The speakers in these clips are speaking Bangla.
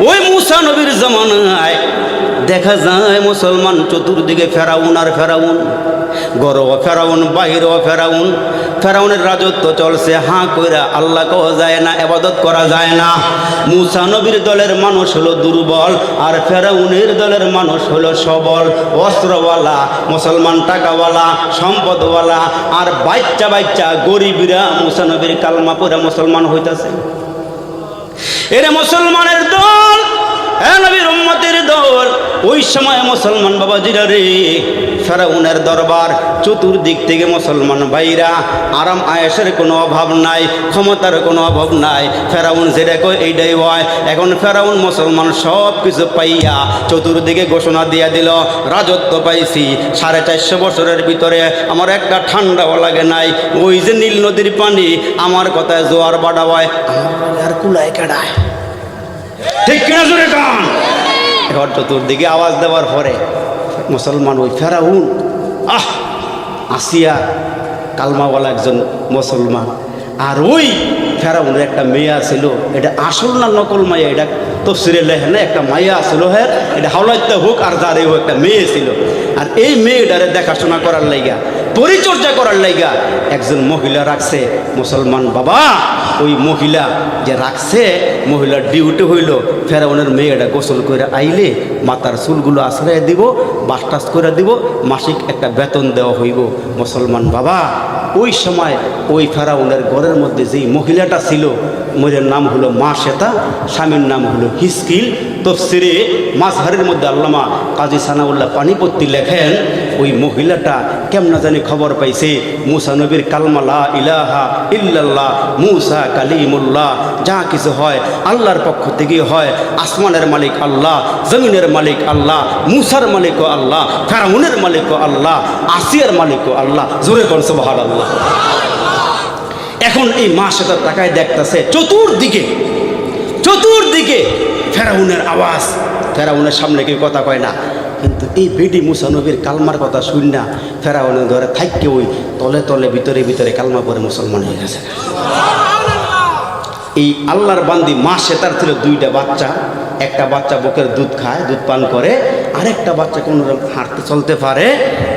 ওই মুসা নবীর জামানায় দেখা যায় মুসলমান চতুর্দিকে ফেরাউন আর ফেরাউন, গরও ফেরাউন, বাহিরও ফেরাউন। ফেরাউনের রাজত্ব চলছে, হাঁ কইরা আল্লাহ কওয়া যায় না, ইবাদত করা যায় না। মুসা নবীর দলের মানুষ হলো দুর্বল, আর ফেরাউনের দলের মানুষ হলো সবল, অস্ত্রওয়ালা, মুসলমান টাকাওয়ালা, সম্পদওয়ালা। আর বাচ্চা বাচ্চা গরিবরা মুসা নবীর কালমা পড়ে মুসলমান হইতাছে। এরে মুসলমানের দল, এ নবীর উম্মতের দল। ওই সময় মুসলমান বাবাজিরা রে, ফেরাউনের দরবার, চতুর্দিক থেকে মুসলমান ভাইরা, আরাম আয়েশের কোনো অভাব নাই, ক্ষমতার কোনো অভাব নাই। ফেরাউন যেটা কয় এইটাই হয়। এখন ফেরাউন মুসলমান সব কিছু পাইয়া চতুর্দিকে ঘোষণা দিয়া দিল, রাজত্ব পাইছি 450 বছরের ভিতরে, আমার একটা ঠান্ডাও লাগে নাই। ওই যে নীল নদীর পানি, আমার কথায় জোয়ার বাড়া হয়, আর কুলায় কাটায়। ঠিক কিনা জোরে কান। এবার চতুর্দিকে আওয়াজ দেওয়ার পরে মুসলমান ওই ফেরাউন, আসিয়া কালমাওয়ালা একজন মুসলমান, আর ওই ফেরাউনের একটা মেয়া ছিল, এটা আসল না নকল মাইয়া এটা তফসিরে লেখে না, একটা মাইয়া ছিল, হ্যাঁ এটা হাওলাইতে হোক আর যারে হোক একটা মেয়ে ছিল। আর এই মেয়েটারে দেখাশোনা করার লাইগা, পরিচর্যা করার লাইগা একজন মহিলা রাখছে মুসলমান বাবা। ওই মহিলা যে রাখছে, মহিলার ডিউটি হইল ফেরাউনের মেয়েটা গোসল করে আইলে মাথার চুলগুলো আশ্রয় দিব, বাসটাস করে দিব, মাসিক একটা বেতন দেওয়া হইব। মুসলমান বাবা, ওই সময় ওই ফেরাউনের ঘরের মধ্যে যেই মহিলাটা ছিল, মেয়ের নাম হলো মা শ্বেতা, স্বামীর নাম হলো হিসকিল। তফসিরে মাঝহারের মধ্যে আল্লামা কাজী সানাউল্লাহ পানিপত্তি লেখেন, ওই মহিলাটা কেমন জানি খবর পাইছে মুসা নবীর কালমা লা ইলাহা ইল্লাল্লাহ, মুসা কালিমুল্লাহ, যা কিছু হয় আল্লাহর পক্ষ থেকে হয়। আসমানের মালিক আল্লাহ, জমিনের মালিক আল্লাহ, মুসার মালিকও আল্লাহ, ফেরাউনের মালিকও আল্লাহ, আসিয়ার মালিকও আল্লাহ। জোরে কোন সুবহানাল্লাহ। এখন এই মা সেটা তাকায় দেখতেছে চতুর্দিকে ফেরাউনের আওয়াজ, ফেরাউনের সামনে কেউ কথা কয় না। কিন্তু এই বেডি মুসা নবীর কালমার কথা শুন না, ফেরাউনের ঘরে থাইকে ওই তলে তলে ভিতরে ভিতরে কালমা পরে মুসলমান হয়ে গেছে। এই আল্লাহর বান্দি মা সেতার ছিল 2টা বাচ্চা। একটা বাচ্চা বুকের দুধ খায়, দুধ পান করে, আরেকটা বাচ্চা কোনো রকম হাঁটতে চলতে পারে।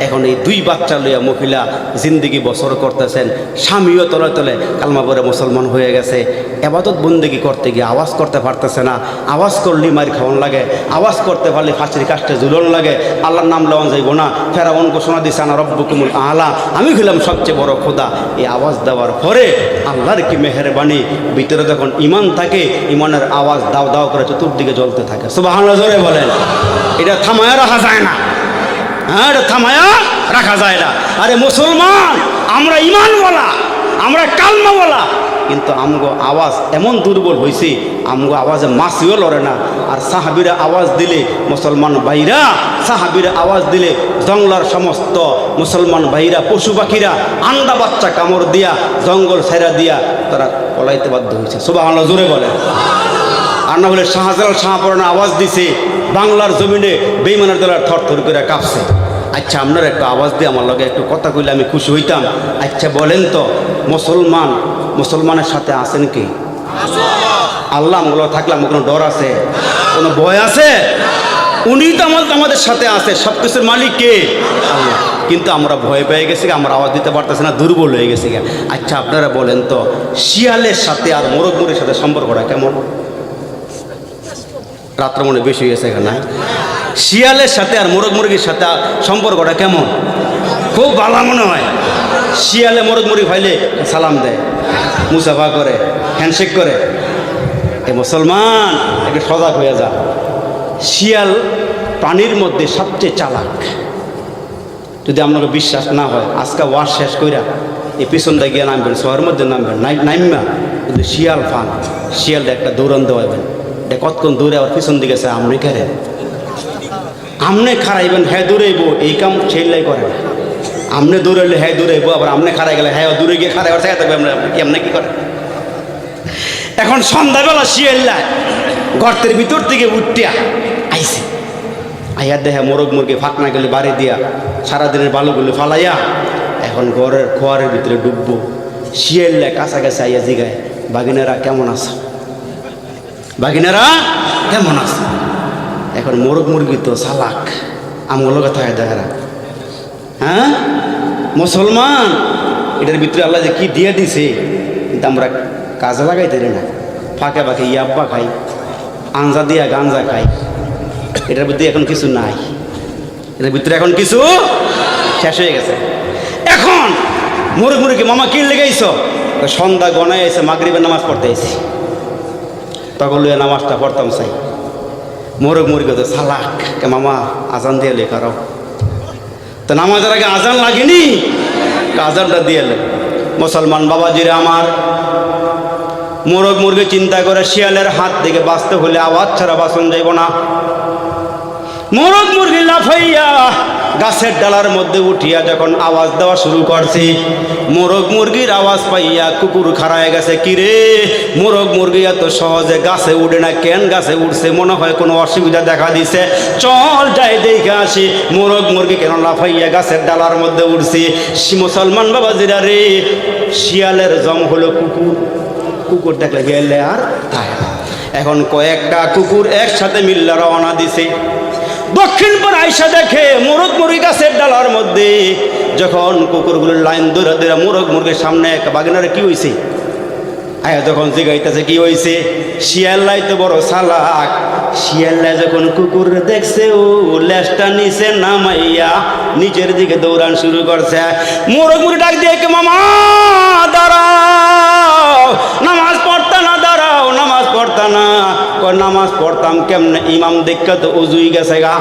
এখন এই 2 বাচ্চা লইয়া মহিলা জিন্দিগি বছর করতেছেন। স্বামীও তলে তলে কালমা পরে মুসলমান হয়ে গেছে। এবাদত বন্দেগি করতে গিয়ে আওয়াজ করতে পারতেছে না, আওয়াজ করলে মার খাওয়ান লাগে, আওয়াজ করতে পারলে ফাঁসির কাষ্টে ঝুলন লাগে, আল্লাহর নাম লওয়ান যাইব না। ফেরাউন ঘোষণা দিছে আনা রব্বুকুমুল আলা, আমি হইলাম সবচেয়ে বড় খোদা। এই আওয়াজ দেওয়ার পরে আল্লাহর কি মেহেরবানি, ভিতরে যখন ইমান থাকে, ইমানের আওয়াজ দাও দাও করে চতুর্দিকে জ্বলতে থাকে। সুবহানাল্লাহ জোরে বলেন। এটা থামায়া রাখা যায় না, হ্যাঁ এটা থামায়া রাখা যায় না। আরে মুসলমান, আমরা ইমানওয়ালা, আমরা কালমাওয়ালা, কিন্তু আমগো আওয়াজ এমন দুর্বল হয়েছে, আমগো আওয়াজে মাসিও লড়ে না। আর সাহাবিরা আওয়াজ দিলে, মুসলমান ভাইরা সাহাবিরা আওয়াজ দিলে জঙ্গলার সমস্ত মুসলমান ভাইরা, পশু পাখিরা আন্ডা বাচ্চা কামড় দিয়া, জঙ্গল ছেড়া দিয়া তারা পলাইতে বাধ্য হয়েছে। সুবহানাল্লাহ জোরে বলে। আর না হলে শাহজালাল শাহপরানা আওয়াজ দিছে, বাংলার জমিনে বেঈমানের দলের থরথর করে কাঁপছে। আচ্ছা আপনারা একটু আওয়াজ দিয়ে আমার লগে একটু কথা কইলে আমি খুশি হইতাম। আচ্ছা বলেন তো, মুসলমানের সাথে আছেন কি? আল্লাহ আমগুলো থাকলে আমার কোনো ডর আছে, কোনো ভয় আছে? উনি তো আমাদের সাথে আছে, সব কিছুর মালিক কে? আল্লাহ। কিন্তু আমরা ভয় পেয়ে গেছি, আমরা আওয়াজ দিতে পারতেছি না, দুর্বল হয়ে গেছি। আচ্ছা আপনারা বলেন তো, শিয়ালের সাথে আর মোরগ মুরগির সাথে সম্পর্কটা কেমন? রাত্র মনে বেশি হয়ে গেছে এখানে। শিয়ালের সাথে আর মোরগ মুরগির সাথে সম্পর্কটা কেমন? খুব ভালো মনে হয়। শিয়ালে মোরগ মুরগি ফাইলে সালাম দেয়, মুসাফা করে, হ্যান্ডশেক করে। এই মুসলমান একটু সজাগ হয়ে যা। শিয়াল প্রাণীর মধ্যে সবচেয়ে চালাক। যদি আপনাকে বিশ্বাস না হয়, আজকে ওয়াজ শেষ কইরা এই পিছনটা গিয়ে নামবেন, শহরের মধ্যে নামবেন, নাইমা কিন্তু শিয়াল ফান, শিয়ালটা একটা দৌড়ান দেওয়াবেন, এটা কতক্ষণ দৌড়ে আবার পিছন দিকে আছে, আমনে কেড়ে আমনে খারাইবেন, হ্যাঁ দৌড়াইব, এই কাম সেইলাই করে না। আমনে দৌড়াইলে হ্যাঁ দৌড়াইব, আবার আমনে খারাই গেলে হ্যাঁ দূরে গিয়ে খারাই থাকে থাকবে। আমরা কেমনে কি করে? এখন সন্ধ্যাবেলা শিয়াল্লা গর্তের ভিতর থেকে উঠিয়া আইসে, আইয়া দেখে মোরগ মুরগি ফাঁকনা গেলে বাড়ি দিয়া সারাদিনের বালুগুলো ফালাইয়া এখন ঘরের খোয়ারের ভিতরে ডুববো। শিয়াল্লা কাছাকাছি আইয়া জিগায়, বাগিনারা কেমন আছো? বাগিনারা কেমন আছে। এখন মোরগ মুরগি তো চালাক, আমগুলো কথা দেখা, হ্যাঁ মুসলমান এটার ভিতরে আল্লাহ যে কি দিয়ে দিছে, কিন্তু আমরা কাজে লাগাইতে না, ফাঁকে ফাঁকে ইয়াব্বা খাই, আঞ্জা দিয়া গাঞ্জা খাই। এটার ভিতরে এখন কিছু নাই, এটার ভিতরে এখন কিছু শেষ হয়ে গেছে। এখন মুরগ মুরগি মামা কি লেগেছ, সন্ধ্যা গনায় এসে মাগরিবের নামাজ পড়তে এসেছি, তখন লইয়া নামাজটা পড়তাম চাই। মোরগ মুরগি তো সালাক, কে মামা আজান দিয়ে লেখারাও, তো নামাজের আগে আজান লাগেনি, আজানটা দিয়ে এলো। মুসলমান বাবাজিরা আমার, মোরগ মুরগি চিন্তা করে শিয়ালের হাত থেকে বাঁচতে হলে আওয়াজ ছাড়া বাঁচন যাইব না। মোরগ মুরগি লাফাইয়া গাছের ডালার মধ্যে উঠিয়া যখন আওয়াজ দেওয়া শুরু করছে, মোরগ মুরগির আওয়াজ পাইয়া কুকুর খাড়ায় গেছে, কিরে মোরগ মুরগি এত সহজে গাছে উঠে না কেন, গাছে উঠছে মনে হয় কোনো অসুবিধা দেখা দিছে, চল যাই দেখে আসি মোরগ মুরগি কেন লাফাইয়া গাছের ডালার মধ্যে উঠছে। মুসলমান বাবাজিরা রে, শিয়ালের জম হলো কুকুর, কুকুর দেখলে গেলে আর থাকে না। এখন কয়েকটা কুকুর একসাথে মিল্লা রওনা দিছে। দক্ষিণ পর আইসা দেখে মোরগ মুরগি গাছের ডালার মধ্যে, যখন কুকুরগুলোর লাইন ধরে ধরে মোরগ মুরগির সামনে এক বাগিনারে কি হয়েছে আয়া যখন জিগাইতেছে কি হয়েছে, শিয়াল্লাই তো বড় চালাক, শিয়াল্লাই যখন কুকুর দেখছে ও লেজটা নিচে নামাইয়া নিচের দিকে দৌড়ান শুরু করছে। মোরগ মুরগি ডাক দিয়ে, মামা দাঁড়াও, নামাজ পড়তা না, দাঁড়াও নামাজ পড়তা না। নামাজ পড়তাম কেমনে, ইমাম দেখা তো অজুই গেছে গা,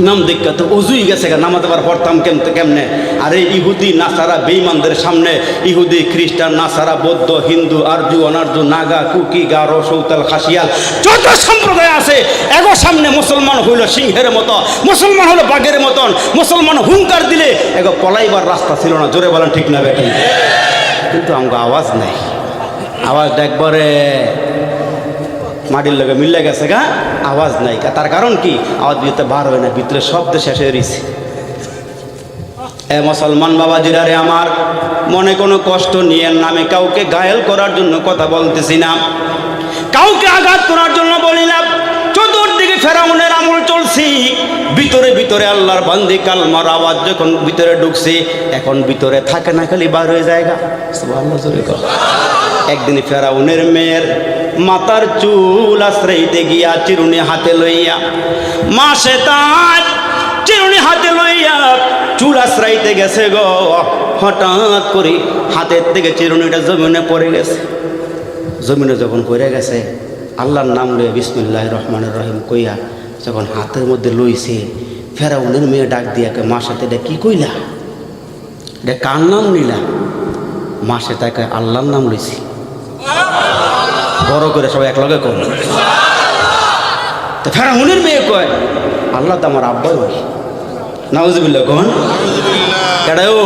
ইমাম দেখা তো অজুই গেছে গা, নামাজ আবার পড়তাম কেমনে। আরে ইহুদি নাসারা বেঈমানদের সামনে, ইহুদি খ্রিস্টান নাসারা বৌদ্ধ হিন্দু আরজু অনারজু নাগা কুকি গারো সৌতাল খাসিয়াল যত সম্প্রদায় আছে, এগো সামনে মুসলমান হইল সিংহের মতো, মুসলমান হলো বাঘের মতন, মুসলমান হুঙ্কার দিলে এগো পলাইবার রাস্তা ছিল না। জোরে বলেন ঠিক না বেটি? কিন্তু আমাকে আওয়াজ নেই, আওয়াজটা একবারে মাটির লগে মিলে গেছে গা, আওয়াজ নাই। তার কারণ কি, আওয়াজ ভিতরে বার হয় না, ভিতরে শব্দ শেষ হয়ে রয়েছে। এ মুসলমান বাবাজিরা রে আমার, মনে কোনো কষ্ট নিয়ে না, আমি কাউকে ঘায়েল করার জন্য কথা বলতেছি না, কাউকে আঘাত করার জন্য বলি না। চতুর্দিকে ফেরাউনের আমল চলছি, ভিতরে ভিতরে আল্লাহর বান্দি কালমার আওয়াজ যখন ভিতরে ঢুকছে, এখন ভিতরে থাকে না, খালি বার হয়ে জায়গা। একদিন ফেরাউনের মেয়ের মাথার চুল আশ্রাইতে গিয়া চিরুনি হাতে লইয়া, মা সে তার চিরুনি হাতে লইয়া চুল আশ্রাইতে গেছে গো, হঠাৎ করে হাতের থেকে চিরুনিটা জমিনে পড়ে গেছে। জমিনে যখন পড়ে গেছে, আল্লাহর নাম লইয়া বিসমিল্লাহির রহমানির রহিম কইয়া যখন হাতের মধ্যে লইছে, ফেরাউনের মেয়ে ডাক দিয়াকে, মা সাথে এটা কি কইলা, এটা কার নাম নিলা? মা সে তাকে আল্লাহর নাম লইছি। বড় করে সবাই একলগে কর। তো ফেরাউনের মেয়ে কয়, আল্লাহ তো আমার আব্বাই বলি। নাউজুবিল্লাহ কন কেডা ও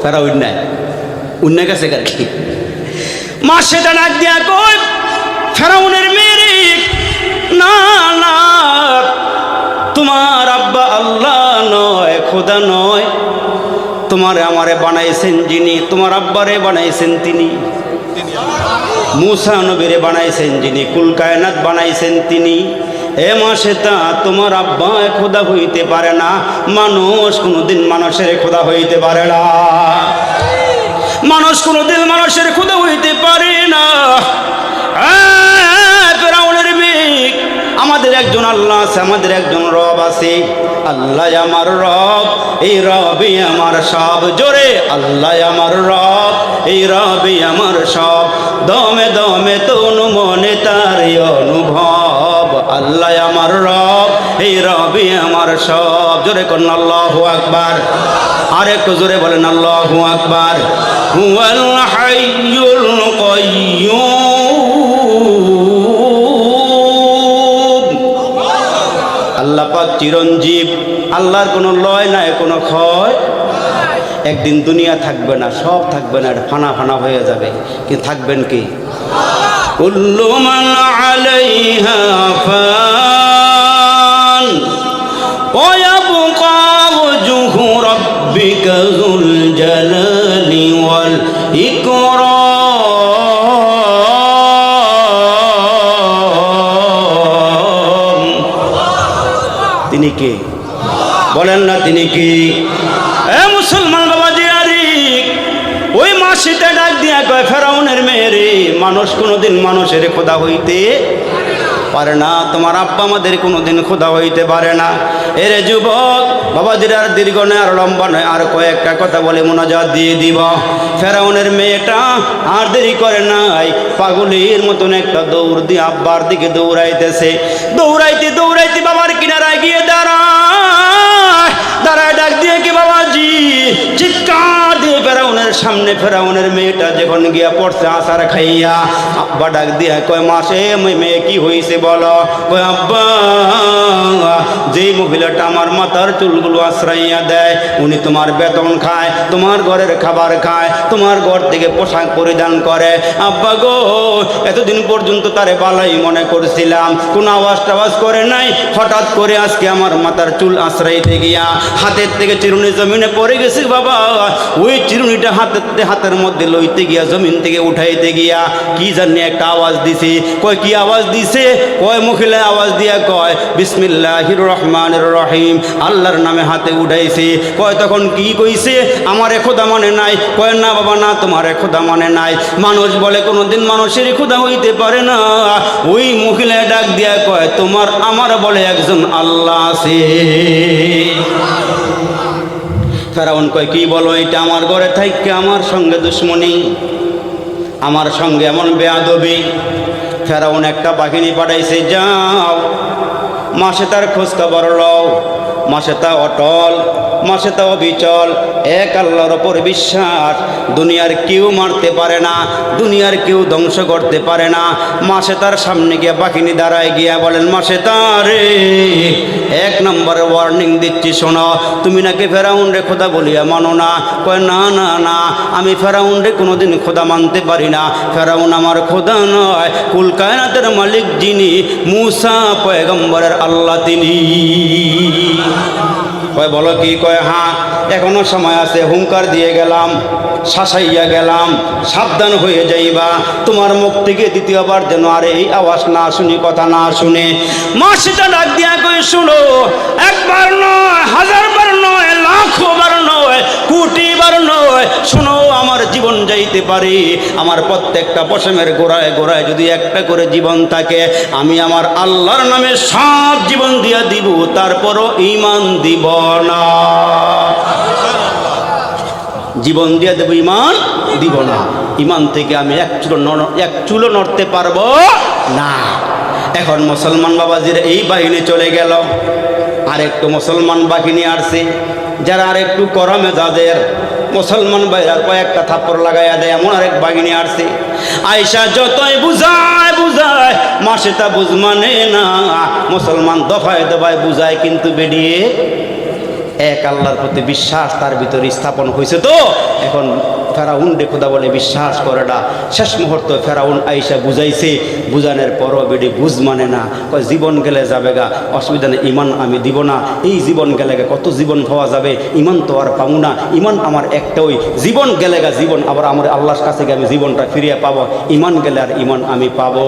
ফেরা উন্নায় উন্নায় গেছে কার কি? মা সেটা ডাক দিয়া কয়, ফেরাউনের মেয়ে না না, তোমার আব্বা আল্লাহ নয়, খোদা নয়, তোমারে আমারে বানাইছেন যিনি, তোমার আব্বারে বানাইছেন তিনি, মুসা নবীরে বানাইছেন যিনি, কুল কায়নাত বানাইছেন তিনি। এ মা সেটা তোমার আব্বা খোদা হইতে পারে না, মানুষ কোনোদিন মানুষের খোদা হইতে পারে না, মানুষ কোনোদিন মানুষের খোদা হইতে পারে না। ফেরাউনের মেয়ে, আমাদের একজন আল্লাহ আছে, আমাদের একজন রব আছে, আল্লাহ আমার রব, এই রবই আমার সব। জোরে আল্লাহ আমার রব, এই রবই আমার সব, দমে দমে তনু মনে তার অনুভব। আল্লাহ আমার রব, এই রবই আমার সব। জোরে করুন আল্লাহু আকবার, আর একটু জোরে বলেন আল্লাহু আকবার। হুয়াল হাইয়ুল কাইয়্যুম, আল্লাহ পাক চিরঞ্জীব, আল্লাহর কোনো লয় নাই, কোনো ক্ষয়। একদিন দুনিয়া থাকবে না, সব থাকবে না, এটা ফানা ফানা হয়ে যাবে, কিন্তু থাকবেন কি? কুল্লু মান আলাইহা ফান ওয়া ইয়াবকা ওয়াজহু রাব্বিকা যুল জালালি ওয়াল ইকরাম। তিনি কে? বলেন না তিনি কি? এ মুসলমান বাবাজি, আরে ওই মাসিতে ডাক দিয়া কয়, ফেরাউনের মেয়েরে, মানুষ কোনোদিন মানুষের খোদা হইতে পারে না, তোমার আব্বা আমাদের কোনোদিন খোদা হইতে পারে না। এরে যুবক বাবাজির আর দীর্ঘ নয়, আর লম্বা নয়, আর কয়েকটা কথা বলে মোনাজাত দিয়ে দিব। ফেরাউনের মেয়েটা আর দেরি করে নাই, পাগলের মতন একটা দৌড় দিয়ে আব্বার দিকে দৌড়াইতেছে। দৌড়াইতে দৌড়াইতে বাবার কিনারায় গিয়ে দাঁড়ায় ডাক দিয়ে কি বাবাজি, চিৎকার দিয়ে ফেরাউনের সামনে, ফেরাউনের মেয়েটা যখন গিয়া পড়ছে আসার খাইয়া, আব্বা ডাক দিয়ে কয়, মাসে মেয়ে কি হয়েছে বলো? কয়, আব্বা যে মহিলাটা আমার মাথার চুলগুলো আশ্রাইয়া দেয়, উনি তোমার বেতন খায়, তোমার ঘরের খাবার খায়, তোমার ঘর থেকে পোশাক পরিধান করে। আব্বা গো, এতদিন পর্যন্ত তারে বালাই মনে করছিলাম, কোনো আওয়াজ টাওয়াজ করে নাই, হঠাৎ করে আজকে আমার মাথার চুল আশ্রাইতে গিয়া হাতের থেকে চিরুনি জমিনে পড়ে গেছে বাবা। ওই চিরুনিটা হাতের মধ্যে লইতে গিয়া জমিন থেকে উঠাইতে গিয়া কি জানি একটা আওয়াজ দিছে। কয় কি আওয়াজ দিছে? কয় মহিলা আওয়াজ দিয়া কয়, বিসমিল্লাহির রহমানির রহিম, আল্লাহর নামে হাতে উঠাইছে। কয় তখন কি কইছে? আমার খোদা মানে নাই। কয় না বাবা না, তোমার খোদা মানে নাই, মানুষ বলে কোনোদিন মানুষের খোদা হইতে পারে না। ওই মহিলা ডাক দিয়া কয়, তোমার আমার বলে একজন আল্লাহ আছে। ফেরাউন কয়, কি বলো? এটা আমার ঘরে থাইকে আমার সঙ্গে দুশ্মনী, আমার সঙ্গে এমন বেয়াদবি। ফেরাউন একটা বাহিনী পাঠাইছে, যাও মাসে তার খোঁজ খবর লও। মাসে তা অটল, মাসে তা অবিচল, এক আল্লাহর ওপর বিশ্বাস, দুনিয়ার কেউ মারতে পারে না, দুনিয়ার কেউ ধ্বংস করতে পারে না। মাসে তার সামনে গিয়ে বাহিনী দাঁড়ায় গিয়া বলেন, মাসে তারে এক নম্বরে ওয়ার্নিং দিচ্ছি, শোনো, তুমি নাকি ফেরাউন রে খোদা বলিয়া মানো না। কয় না না না, আমি ফেরাউন রে কোনোদিন খোদা মানতে পারি না, ফেরাউন আমার খোদা নয়, কুল কায়নাতের মালিক যিনি, মুসা পয়গম্বরের আল্লাহ তিনি। কয় বলো কি? কয় হ্যাঁ, এখনো সময় আছে, হুঙ্কার দিয়ে গেলাম, শাসাইয়া গেলাম, সাবধান হয়ে যাইবা, তোমার মুখ থেকে দ্বিতীয়বার যেন আর এই আওয়াজ না শুনি, কথা না শুনে। মাসিটা ডাক দিয়া কই, শুনো, একবার নয়, হাজারবার নয়, লাখো বার নয়, কোটি বার নয়, শুনো, আমার জীবন যাইতে পারে, আমার প্রত্যেকটা পশমের গোড়ায় গোড়ায় যদি একটা করে জীবন থাকে, আমি আমার আল্লাহর নামে সব জীবন দিয়া দিব, তারপরও ঈমান দিব না। জীবন দিয়ে দেব, ঈমান দিব না। ঈমান থেকে আমি এক চুলো নড়তে পারবো না। এখন মুসলমান বাবাজির এই বাহিনী চলে গেল, আর একটু মুসলমান বাহিনী আসছে, যারা আর একটু করমে যাদের মুসলমান ভাইরা কয়েকটা থাপ্পড় লাগাইয়া দেয়, এমন আরেক বাহিনী আসছে। আয়সা যতই বুঝায় বুঝায়, মাসে তা বুঝ মানে না। মুসলমান দফায় দফায় বুঝায়, কিন্তু বেরিয়ে এক আল্লাহর প্রতি বিশ্বাস তার ভিতরে স্থাপন হয়েছে। তো এখন ফেরাউন রে খোদা বলে বিশ্বাস করে না। শেষ মুহূর্তে ফেরাউন আইসা বুঝাইছে, বুঝানোর পরও বেডি বুঝ মানে না। কয় জীবন গেলে যাবে গা, অসুবিধা নেই, ইমান আমি দিব না। এই জীবন গেলে গা কত জীবন পাওয়া যাবে, ইমান তো আর পাবো না, ইমান আমার একটা, ওই জীবন গেলে গা জীবন, আবার আমার আল্লাহর কাছে গিয়ে আমি জীবনটা ফিরিয়ে পাবো, ইমান গেলে আর ইমান আমি পাবো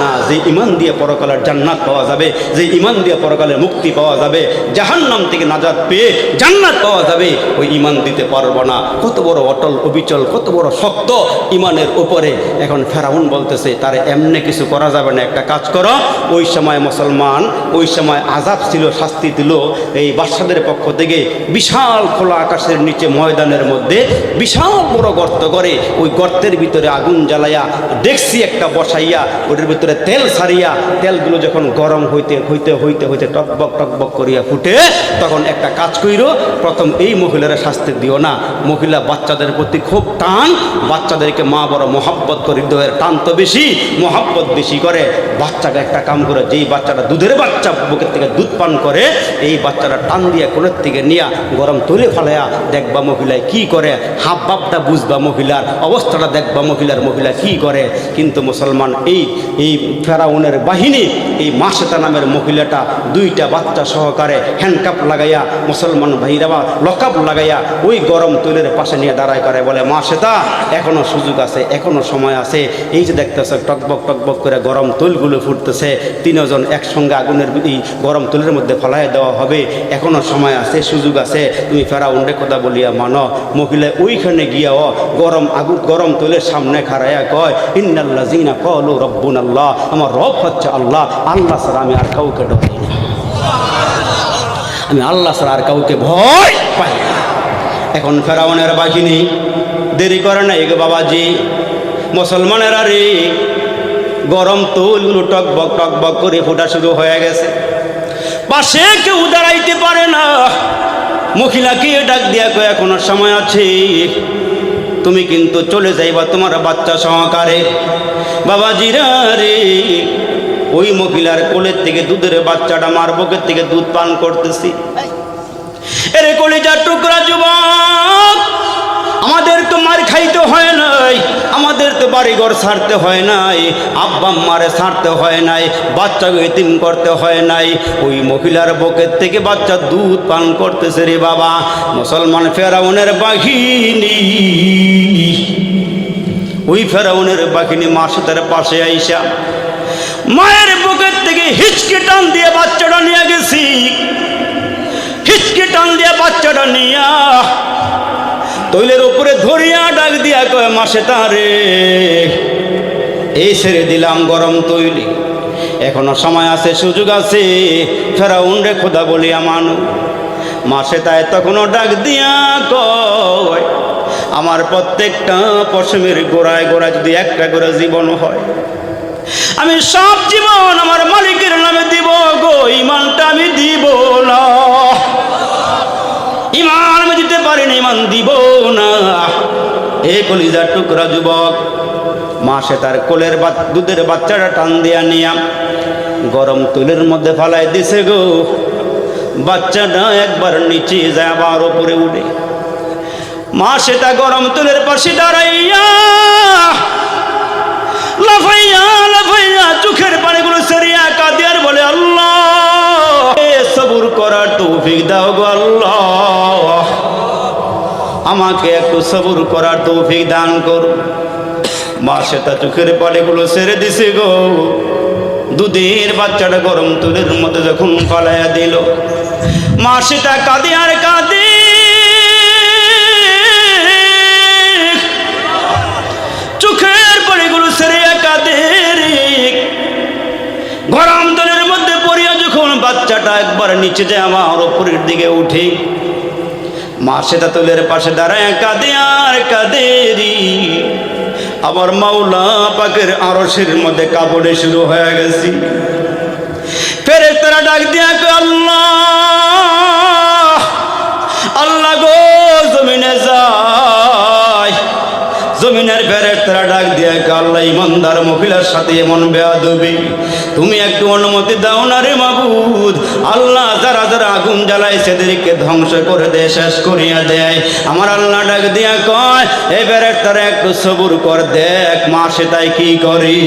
না। যে ইমান দিয়ে পরকালের জান্নাত পাওয়া যাবে, যে ইমান দিয়ে পরকালের মুক্তি পাওয়া যাবে, জাহান্নাম থেকে নাজাত পেয়ে জান্নাত পাওয়া যাবে, ওই ইমান দিতে পারবো না। কত বড় অটল অবিচল, কত বড় শক্ত ইমানের উপরে। এখন ফেরাউন বলতেছে, তারে এমনি কিছু করা যাবে না, একটা কাজ করো। ওই সময় মুসলমান, ওই সময় আযাব ছিল, শাস্তি দিল এই বাদশাদের পক্ষ থেকে। বিশাল খোলা আকাশের নিচে ময়দানের মধ্যে বিশাল বড় গর্ত করে, ওই গর্তের ভিতরে আগুন জ্বালাইয়া ডেকসি একটা বসাইয়া, ওটার ভিতরে তেল সারিয়া, তেলগুলো যখন গরম হইতে হইতে হইতে হইতে টকবক টকবক করিয়া ফুটে, তখন একটা কাজ কইরো, প্রথম এই মহিলারা শাস্তি দিও না। মহিলা বাচ্চাদের প্রতি খুব টান, বাচ্চাদেরকে মা বড় মহব্বত করে, হৃদয়ের টান তো বেশি, মহব্বত বেশি করে। বাচ্চাকে একটা কাম করে, যেই বাচ্চাটা দুধের বাচ্চা বুকের থেকে দুধ পান করে, এই বাচ্চাটা টান দিয়ে কোলের থেকে নিয়া গরম তুলে ফেলাইয়া দেখবা মহিলায় কি করে, হাব ভাবটা বুঝবা, মহিলার অবস্থাটা দেখবা, মহিলা কি করে। কিন্তু মুসলমান এই ফেরাউনের বাহিনী এই মাসেতা নামের মহিলাটা দুইটা বাচ্চা সহকারে হ্যান্ডকাপ লাগাইয়া মুসলমান ভাইরা লকআপ লাগাইয়া ওই গরম তৈলের পাশে নিয়ে দাঁড়ায় করে বলে, মাসেতা এখনো সুযোগ আছে, এখনো সময় আছে। এই যে দেখতেছে টকবক টকবক করে গরম তৈলগুলো ফুটতেছে, তিনজন একসঙ্গে আগুনের এই গরম তৈলের মধ্যে ফেলাই দেওয়া হবে, এখনো সময় আছে, সুযোগ আছে, তুমি ফেরাউনরে কথা বলিয়া মানো। মহিলা ওইখানে গিয়াও গরম তৈলের সামনে খাড়াইয়া কয়, ইন্নাল্লাযীনা ক্বালু রাব্বুনাল্লাহ, আমার রব হচ্ছে আল্লাহ, আল্লাহ ছাড়া আমি আর কাউকে ডরাই না, আমি আল্লাহ ছাড়া আর কাউকে ভয় পাই না। এখন ফেরাউনের বাহিনী দেরি করে না, এগো বাবাজি মুসলমানেরা রে, গরম তৈলগুলো টকবক টকবক করে ফোটা শুরু হয়ে গেছে, পাশে কেউ দাঁড়াইতে পারে না। মহিলাকে ডাক দিয়া কয়, এখনো সময় আছে, তুমি কিন্তু চলে যাইবা তোমার বাচ্চা সহকারে। বাবাজিরা রে, ওই মহিলার কোলের থেকে দুধের বাচ্চাটা মার বুকের থেকে দুধ পান করতেছি। এরে কলিজার টুকরা যুবক, আমাদের তো মার খাইতে হয় নাই, আমাদের তো বাড়িঘর ছাড়তে হয় নাই, আব্বা মারে ছাড়তে হয় নাই, বাচ্চাকে এতিম করতে হয় নাই। ওই মহিলার বুকের থেকে বাচ্চা দুধ পান করতেছে রে বাবা। মুসলমান ফেরাউনের বাহিনী, ওই ফেরাউনের বাহিনী মাসেতার পাশে আইসা মায়ের বুকের থেকে হিচকে টান দিয়ে বাচ্চাটা নিয়ে গেছি, হিচকে টান দিয়ে বাচ্চাটা নিয়া তৈলের উপরে ধরিয়া ডাক দিয়া কয়, মাসেতা রে, এই ছেড়ে দিলাম গরম তৈলি, এখনো সময় আছে, সুযোগ আছে, ফেরাউন রে খোদা বলিয়া মানু। মাসেতায় তখনও ডাক দিয়া কয়, আমার প্রত্যেকটা পশমের গোড়ায় গোড়ায় যদি একটা করে জীবন হয়, আমি সব জীবন আমার মালিকের নামে দিব গো, ইমানটা আমি দিব না, ইমান আমি দিতে পারিনি, ইমান দিব না। এ কলিজার টুকরা যুবক, মাসেতার কোলের দুধের বাচ্চাটা টান দিয়া নিয়া গরম তৈলের মধ্যে ফালাই দিছে গো। বাচ্চাটা একবার নিচে যায়, আবার উপরে উঠে। মাসেতা গরম তৈলের পাশে দাঁড়াইয়া লাফাইয়া লাফাইয়া চোখের পানিগুলো সেরিয়া কাঁদে আর বলে, আল্লাহ সবুর করার তৌফিক দাও গো আল্লাহ, আমাকে একটু সবুর করার তৌফিক দান করো। মাসেতা চোখের পানিগুলো ছেড়ে দিছে গো। দুধের বাচ্চাটা গরম তৈলের মধ্যে যখন ফালাইয়া দিল, মাসেতা কাঁদে আর কাঁদে, চোখের পানিগুলো ছেড়ে কাঁদে। গরম তৈলের মধ্যে পড়িয়া যখন বাচ্চাটা একবার নিচে যায়, আমার উপরের দিকে উঠে, মাসেতা তৈলের পাশে দাঁড়ায় কাঁদে আর কাঁদে। আবার মাওলা পাকের আরশের মধ্যে কাপড়ে শুরু হয়ে গেছি। ফেরেশতারা ডাক দিয়া কয়, আল্লাহ আল্লাহ গো, জমিনে যায়। জমিনের ফেরেশতারা ডাক দিয়া কয়, আল্লাহ ইমানদার মহিলার সাথে এমন বেয়াদবি, তুমি একটু অনুমতি দাও না রে মাবুদ। আল্লাহ যারা যারা আগুন জ্বালায় সেদেরকে ধ্বংস করে দেয়, শেষ করিয়া দেয়। আমার আল্লাহ ডাক দিয়া কয়, এই ফেরেশতারা একটু সবুর কর, দেখ মাসেতায় কি করি।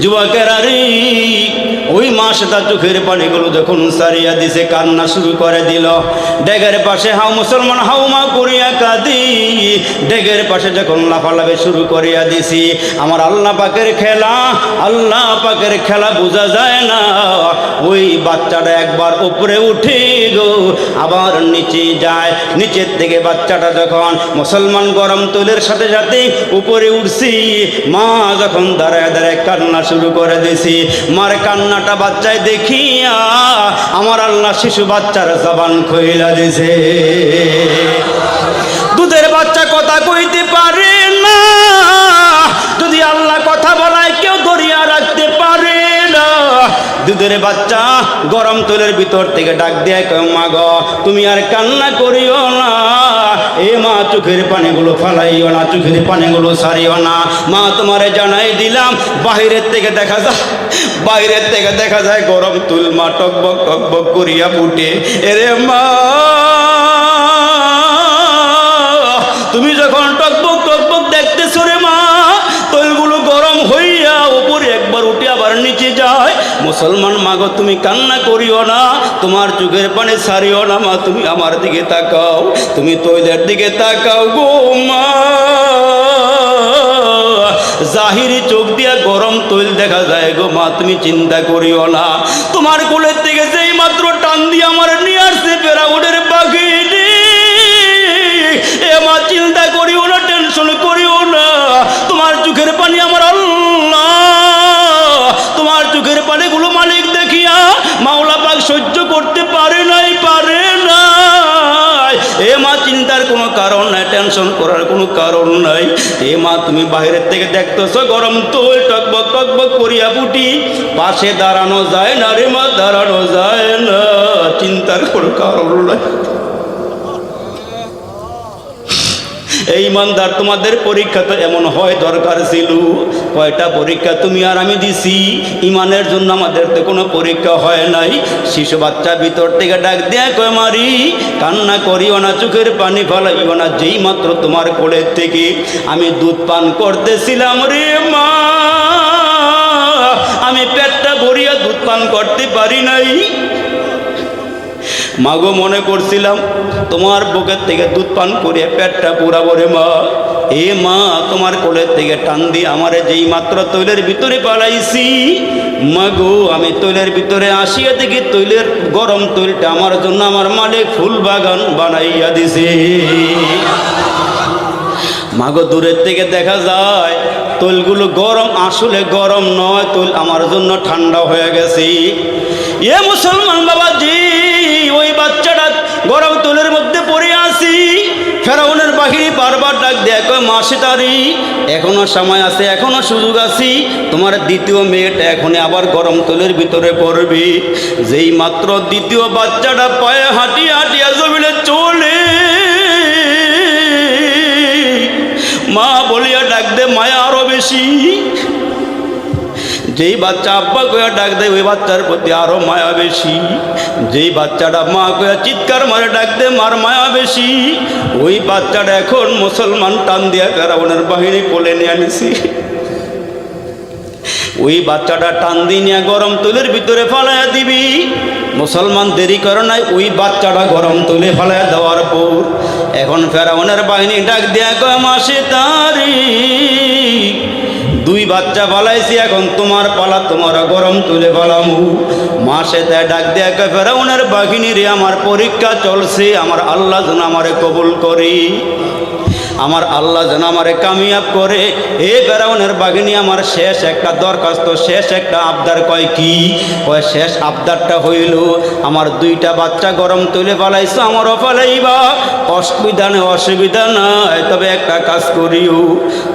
যুবকেরা রে, ওই মাসেতা চোখের পানিগুলো যখন সারিয়া দিছে, কান্না শুরু করে দিল। ডেগের পাশে মুসলমান হাউমা করিয়া কাঁদি। ডেগের পাশে যখন লাফালাফি শুরু করিয়া দিছি, আমার আল্লাহ পাকের খেলা, আল্লাহ পাকের খেলা বোঝা যায় না। ওই বাচ্চাটা একবার উপরে উঠে গো, আবার নিচে যায়। নিচের থেকে বাচ্চাটা যখন মুসলমান গরম তৈলের সাথে সাথে উপরে উঠছি, মা যখন দাঁড়ায় দাঁড়ায় কান্না শুরু করে দিছি, মার কান্নাটা বাচ্চায় দেখিয়া আমার আল্লাহ শিশু বাচ্চার জবান খুইলা দিছে। দুধের বাচ্চা কথা কইতে পারে না, যদি আল্লাহ কথা বলায় কেউ ধরিয়া রাখতে পারে না। দুধের বাচ্চা গরম তৈলের ভিতর থেকে ডাক দিয়ে কয়, মা গো তুমি আর কান্না করিও না, এ মা চোখের পানিগুলো ফালাইও না, চোখের পানিগুলো সারিও না। মা তোমারে জানাই দিলাম, বাহিরের থেকে দেখা যায়, বাইরের থেকে দেখা যায় গরম তুল মা টকবক টকবক করিয়া ফুটে। এরে মা, তুমি যখন টকবক টকবক দেখতেছো রে মা, তৈলগুলো গরম আবার নিচে যায়। মুসলমান মাগো তুমি কান্না করিও না, তোমার চোখের পানি ছাড়িও না মা, তুমি আমার দিকে তাকাও, তুমি তৈলের দিকে তাকাও গো মা। জাহিরি চোখ দিয়া গরম তৈল দেখা যায় গো মা, তুমি চিন্তা করিও না। তোমার কোলের থেকে যেই মাত্র টান দিয়ে আমার নিয়ে আসছে ফেরাউনের বাঘিনী, এ মা চিন্তা করিও না, টেনশন করিও না। তোমার চোখের পানি আমার আল্লাহ, তোমার চোখের পানিগুলো মালিক দেখিয়া মাওলা পাক সহ্য করতে পারে নাই, পারে নাই। এ মা চিন্তার কোনো কারণ নাই, টেনশন করার কোনো কারণ নাই। এ মা তুমি বাইরের থেকে দেখতেছো গরম তৈল টকবক টকবক করিয়া ফুটি, পাশে দাঁড়ানো যায় না রে মা, দাঁড়ানো যায় না, চিন্তার কোনো কারণ নাই। এই ইমানদার তোমাদের পরীক্ষা তো এমন হয় দরকার ছিল। কয়টা পরীক্ষা তুমি আর আমি দিছি, ইমানের জন্য আমাদের তো কোনো পরীক্ষা হয় নাই। শিশু বাচ্চা ভিতর থেকে ডাক দেয়া কয় মারি কান্না করিও না, চোখের পানি ফেলাইও না। যেই মাত্র তোমার কোলের থেকে আমি দুধ পান করতেছিলাম রে মা, আমি পেটটা ভরিয়া দুধ পান করতে পারি নাই মাগো, মনে করছিলাম তোমার বুকের থেকে দুধ পান করিয়া পেটটা পুরাবো রে মা। এ মা তোমার কোলের থেকে টান দিয়ে আমারে যেই মাত্র তৈলের ভিতরে পালাইছি মাগো, আমি তৈলের ভিতরে আসিয়া দেখি তৈলের গরম তৈলটা আমার জন্য আমার মালিক ফুল বাগান বানাইয়া দিছে মাগো। দূরের থেকে দেখা যায় তৈলগুলো গরম, আসলে গরম নয়, তৈল আমার জন্য ঠান্ডা হয়ে গেছে। এ মুসলমান বাবাজি, ওই বাচ্চাটা গরম তৈলের মধ্যে পড়ে আসি, ফেরাউনের বাহিনী বারবার ডাক দেয় কয় মা সেতারি এখনো সময় আছে, এখনো সুযোগ আছে, তোমার দ্বিতীয় মেয়েটা এখনই আবার গরম তৈলের ভিতরে পড়বে। যেই মাত্র দ্বিতীয় বাচ্চাটা পায়ে হাঁটিয়ে হাঁটিয়ে জমিনে চলে মা বলিয়া ডাক দে মায়া আরো বেশি। যেই বাচ্চা আব্বা কয়া ডাক দেয় ওই বাচ্চার প্রতি আরো মায়া বেশি। যেই বাচ্চাটা মা কয়া চিৎকার মারে ডাক দে মার মায়া বেশি। ওই বাচ্চাটা এখন মুসলমান টান দিয়া ফেরাউনের বাহিনী কোলে নিয়ে আনিছি। ওই বাচ্চাটা টান দিয়ে নিয়ে গরম তৈলের ভিতরে ফালাইয়া দিবি। মুসলমান দেরি করে নাই, ওই বাচ্চাটা গরম তৈলে ফালাইয়া দেওয়ার পর এখন ফেরাউনের বাহিনী ডাক দিয়া কয় মাসে তারি দুই বাচ্চা পালাইছি, এখন তোমার পালা, তোমার গরম তুলে পালামু। মাসে তাই ডাক দেয়া কয় ফেরাউনের বাহিনী রে, আমার পরীক্ষা চলছে, আমার আল্লাহ যেন আমারে কবুল করে, আমার আল্লাহ যেন আমারে কামিয়াব করে। এ ফেরাউনের বাহিনী আমার শেষ একটা দরখাস্ত, শেষ একটা আবদার। কয় কি? কয় শেষ আবদারটা হইল আমার দুইটা বাচ্চা গরম তুলে পালাইছো, আমারও পালাইবা, অসুবিধা নেই, অসুবিধা নাই, তবে একটা কাজ করিও,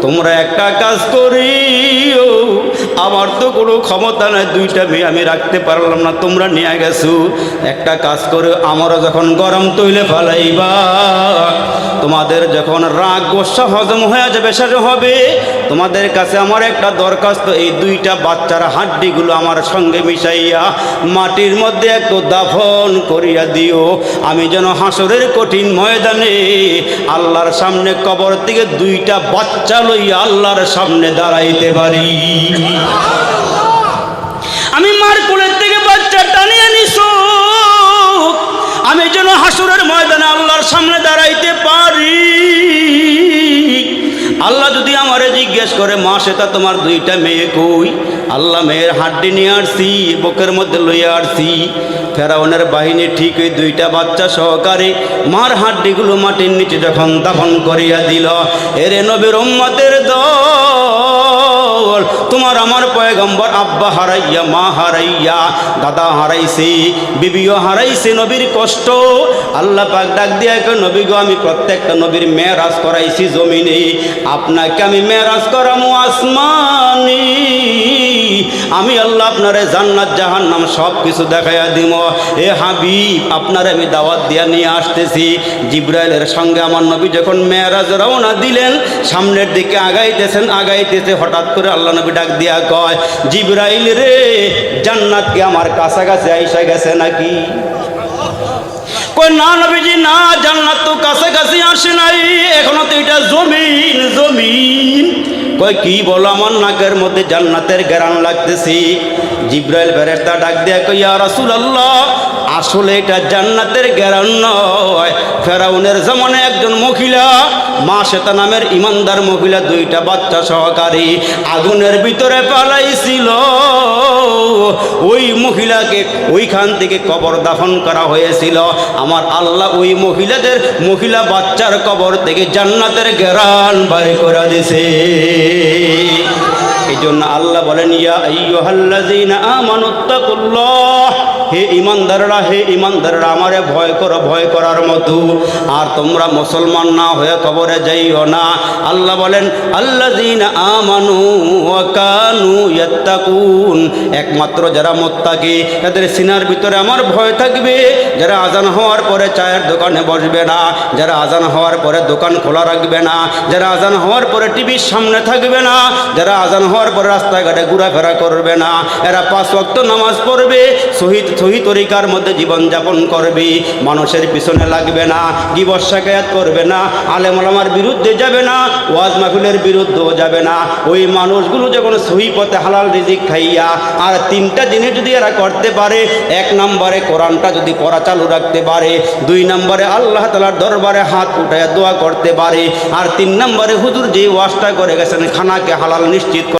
তোমরা একটা কাজ করিও, আমার তো কোনো ক্ষমতা নাই, দুইটা মেয়ে আমি রাখতে পারলাম না, তোমরা নিয়ে গেছো, একটা কাজ করে আমারও যখন গরম তৈলে ফালাইবা, তোমাদের যখন রাগ গোসা হজম হয়ে যাবে, শেষ হবে, তোমাদের কাছে আমার একটা দরখাস্ত, এই দুইটা বাচ্চার হাড্ডিগুলো আমার সঙ্গে মিশাইয়া মাটির মধ্যে একটু দাফন করিয়া দিও, আমি যেন হাসরের কঠিন ময়দানে আল্লাহর সামনে কবর থেকে দুইটা বাচ্চা লইয়া আল্লাহর সামনে দাঁড়াইতে পারি। আমি মার কোলের থেকে বাচ্চা টানিয়ে নিছো, আমি যেন হাসরের ময়দানে আল্লাহর সামনে দাঁড়াইতে পারি। আল্লাহ যদি আমারে জিজ্ঞেস করে মা সেটা তোমার দুইটা মেয়ে কই, আল্লাহ মেয়ের হাড্ডি নিয়ে আসছি, বুকের মধ্যে লইয়া আসছি। ফেরাউনের বাহিনী ঠিক ওই দুইটা বাচ্চা সহকারে মার হাড্ডিগুলো মাটির নিচে যখন দাফন করিয়া দিল, এরে নবীর উম্মতের দল, তোমার আমার পয়গম্বর আব্বা হারাইয়া, মা হারাইয়া, দাদা হারাইছে, বিবিও হারাইছে, নবীর কষ্ট। আল্লাহ পাক ডাক দিয়া কয় নবী গো, আমি প্রত্যেকটা নবীর মেরাজ করাইছি জমিনে, আপনাকে আমি মেরাজ করামু আসমানে, আমি আল্লাহ আপনারে জান্নাত জাহান্নাম সব কিছু দেখাইয়া দিব। এ হাবিব, আপনারে আমি দাওয়াত দিয়া নিয়ে আসতেছি। জিব্রাইলের সঙ্গে আমার নবী যখন মেরাজ রওনা দিলেন, সামনের দিকে আগাইতেছেন, আগাইতেছে, হঠাৎ করে আল্লাহ নবী ডাক দিয়া কয় জিব্রাইল রে, জান্নাত কি আমার কাছাকাছি আইসা গেছে নাকি? কই না নবীজি না, জান্নাত তো কাছাকাছি আসে নাই, এখনো তো এটা জমিন, জমিন। কয় কি বলো, আমার নাকের মধ্যে জান্নাতের ঘ্রাণ লাগতেছি। জিব্রাইল ফেরেশতা ডাক দিয়া কয় ইয়া রাসূলুল্লাহ, আসলে এটা জান্নাতের ঘ্রাণ নয়। ফেরাউনের জামানে একজন মহিলা, মা শ্বেতা নামের ইমানদার মহিলা, দুইটা বাচ্চা সহকারী আগুনের ভিতরে পালাইছিল। ওই মহিলাকে ওইখান থেকে কবর দাফন করা হয়েছিল। আমার আল্লাহ ওই মহিলা বাচ্চার কবর থেকে জান্নাতের ঘ্রাণ বাইর করে দিয়েছে। এই জন্য আল্লাহ বলেন ইয়া আইয়ুহাল্লাযীনা আমানুত্তাকুল্লাহ, হে ইমানদাররা আমারে ভয় করো, ভয় করার মতো। আর তোমরা মুসলমান না হয়ে কবরে যাইও না। আল্লাহ বলেন আল্লাযীনা আমানু ওয়া কানু ইয়াত্তাকুন, একমাত্র যারা মুত্তাকি তাদের সিনার ভিতরে আমার ভয় থাকবে। যারা আজান হওয়ার পরে চায়ের দোকানে বসবে না, যারা আজান হওয়ার পরে দোকান খোলা রাখবে না, যারা আজান হওয়ার পরে টিভির সামনে থাকবে না, যারা আজান হওয়ার পরে রাস্তাঘাটে ঘোরাফেরা করবে না, এরা 5 ওয়াক্ত নামাজ পড়বে, সহি তরিকার মধ্যে জীবনযাপন করবে, মানুষের পিছনে লাগবে না, গীবত শিকায়াত করবে না, আলেম ওলামার বিরুদ্ধে যাবে না, ওয়াজ মাহফিলের বিরুদ্ধেও যাবে না। ওই মানুষগুলো যখন সহি পথে হালাল রিজিক খাইয়া আর 3টা জিনিস যদি এরা করতে পারে, 1 নম্বরে কোরআনটা যদি পড়া চালু রাখতে পারে, 2 নম্বরে আল্লাহ তাআলার দরবারে হাত উঠায় দোয়া করতে পারে, আর 3 নম্বরে হুজুর যে ওয়াজটা করে গেছেন খানাকে হালাল নিশ্চিত